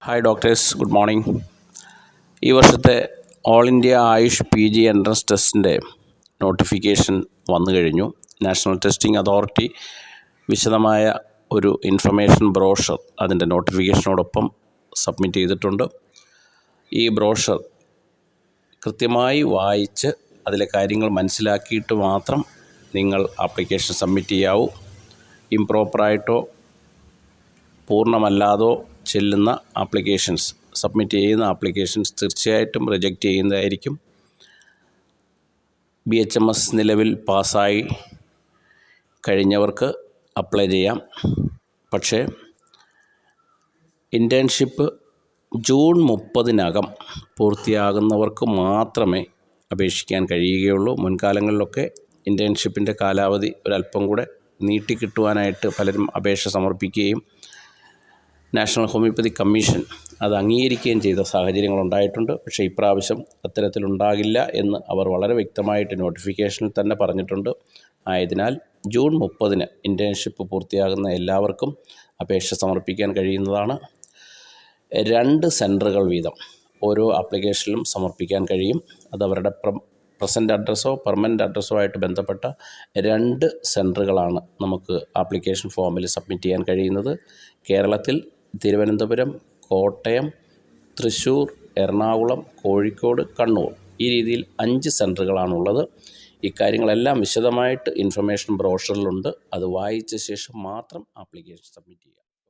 Hi doctors, good morning. ഈ വർഷത്തെ all India AYUSH PG entrance ടെസ്റ്റിൻ്റെ നോട്ടിഫിക്കേഷൻ വന്നു കഴിഞ്ഞു. നാഷണൽ ടെസ്റ്റിംഗ് അതോറിറ്റി വിശദമായ ഒരു ഇൻഫർമേഷൻ ബ്രോഷർ അതിൻ്റെ നോട്ടിഫിക്കേഷനോടൊപ്പം സബ്മിറ്റ് ചെയ്തിട്ടുണ്ട്. ഈ ബ്രോഷർ കൃത്യമായി വായിച്ച് അതിലെ കാര്യങ്ങൾ മനസ്സിലാക്കിയിട്ട് മാത്രം നിങ്ങൾ ആപ്ലിക്കേഷൻ സബ്മിറ്റ് ചെയ്യാവൂ. ഇംപ്രോപ്പറായിട്ടോ പൂർണ്ണമല്ലാതോ ചെല്ലുന്ന ആപ്ലിക്കേഷൻസ്, സബ്മിറ്റ് ചെയ്യുന്ന ആപ്ലിക്കേഷൻസ് തീർച്ചയായിട്ടും റിജക്റ്റ് ചെയ്യുന്നതായിരിക്കും. BHMS നിലവിൽ പാസ്സായി കഴിഞ്ഞവർക്ക് അപ്ലൈ ചെയ്യാം. പക്ഷേ ഇൻറ്റേൺഷിപ്പ് ജൂൺ 30-നകം പൂർത്തിയാകുന്നവർക്ക് മാത്രമേ അപേക്ഷിക്കാൻ കഴിയുകയുള്ളൂ. മുൻകാലങ്ങളിലൊക്കെ ഇൻറ്റേൺഷിപ്പിൻ്റെ കാലാവധി ഒരല്പം കൂടെ നീട്ടിക്കിട്ടുവാനായിട്ട് പലരും അപേക്ഷ സമർപ്പിക്കുകയും നാഷണൽ ഹോമിയോപ്പതി കമ്മീഷൻ അത് അംഗീകരിക്കുകയും ചെയ്ത സാഹചര്യങ്ങളുണ്ടായിട്ടുണ്ട്. പക്ഷേ ഇപ്രാവശ്യം അത്തരത്തിലുണ്ടാകില്ല എന്ന് അവർ വളരെ വ്യക്തമായിട്ട് നോട്ടിഫിക്കേഷനിൽ തന്നെ പറഞ്ഞിട്ടുണ്ട്. ആയതിനാൽ ജൂൺ 30-ന് ഇൻറ്റേൺഷിപ്പ് പൂർത്തിയാകുന്ന എല്ലാവർക്കും അപേക്ഷ സമർപ്പിക്കാൻ കഴിയുന്നതാണ്. 2 സെൻറ്ററുകൾ വീതം ഓരോ ആപ്ലിക്കേഷനിലും സമർപ്പിക്കാൻ കഴിയും. അതവരുടെ പ്രസൻറ്റ് അഡ്രസ്സോ പെർമനൻ്റ് അഡ്രസ്സോ ആയിട്ട് ബന്ധപ്പെട്ട 2 സെൻറ്ററുകളാണ് നമുക്ക് ആപ്ലിക്കേഷൻ ഫോമിൽ സബ്മിറ്റ് ചെയ്യാൻ കഴിയുന്നത്. കേരളത്തിൽ തിരുവനന്തപുരം, കോട്ടയം, തൃശ്ശൂർ, എറണാകുളം, കോഴിക്കോട്, കണ്ണൂർ, ഈ രീതിയിൽ 5 സെൻറ്ററുകളാണുള്ളത്. ഇക്കാര്യങ്ങളെല്ലാം വിശദമായിട്ട് ഇൻഫർമേഷൻ ബ്രോഷറിലുണ്ട്. അത് വായിച്ച ശേഷം മാത്രം ആപ്ലിക്കേഷൻ സബ്മിറ്റ് ചെയ്യുക.